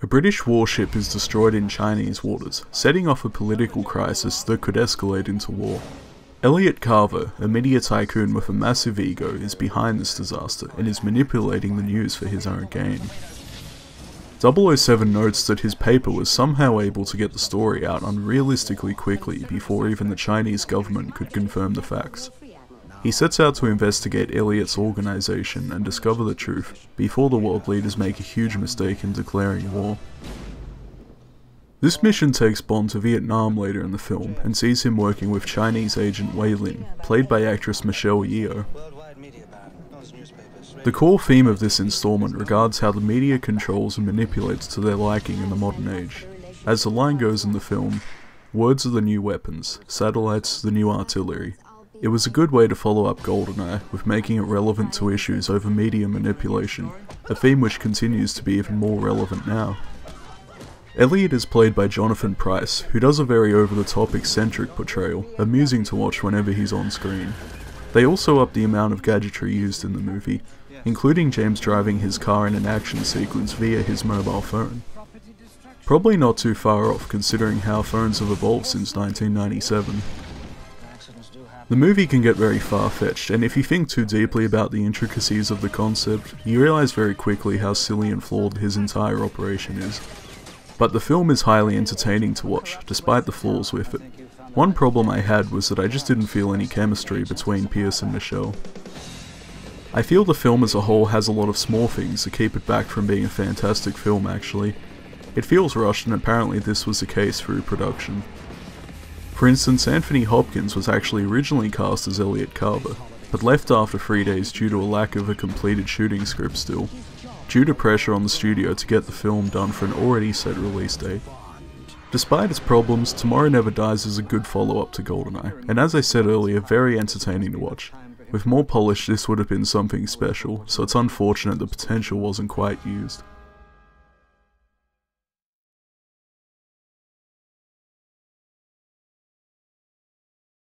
A British warship is destroyed in Chinese waters, setting off a political crisis that could escalate into war. Elliot Carver, a media tycoon with a massive ego, is behind this disaster and is manipulating the news for his own gain. 007 notes that his paper was somehow able to get the story out unrealistically quickly before even the Chinese government could confirm the facts. He sets out to investigate Elliot's organisation and discover the truth before the world leaders make a huge mistake in declaring war. This mission takes Bond to Vietnam later in the film and sees him working with Chinese agent Wei Lin, played by actress Michelle Yeoh. The core theme of this installment regards how the media controls and manipulates to their liking in the modern age. As the line goes in the film, words are the new weapons, satellites the new artillery. It was a good way to follow up GoldenEye with making it relevant to issues over media manipulation, a theme which continues to be even more relevant now. Elliot is played by Jonathan Pryce, who does a very over-the-top eccentric portrayal, amusing to watch whenever he's on screen. They also up the amount of gadgetry used in the movie, including James driving his car in an action sequence via his mobile phone. Probably not too far off considering how phones have evolved since 1997. The movie can get very far-fetched, and if you think too deeply about the intricacies of the concept, you realise very quickly how silly and flawed his entire operation is. But the film is highly entertaining to watch, despite the flaws with it. One problem I had was that I just didn't feel any chemistry between Pierce and Michelle. I feel the film as a whole has a lot of small things that keep it back from being a fantastic film actually. It feels rushed, and apparently this was the case through production. For instance, Anthony Hopkins was actually originally cast as Elliot Carver, but left after 3 days due to a lack of a completed shooting script still, due to pressure on the studio to get the film done for an already set release date. Despite its problems, Tomorrow Never Dies is a good follow-up to GoldenEye, and as I said earlier, very entertaining to watch. With more polish, this would have been something special, so it's unfortunate the potential wasn't quite used.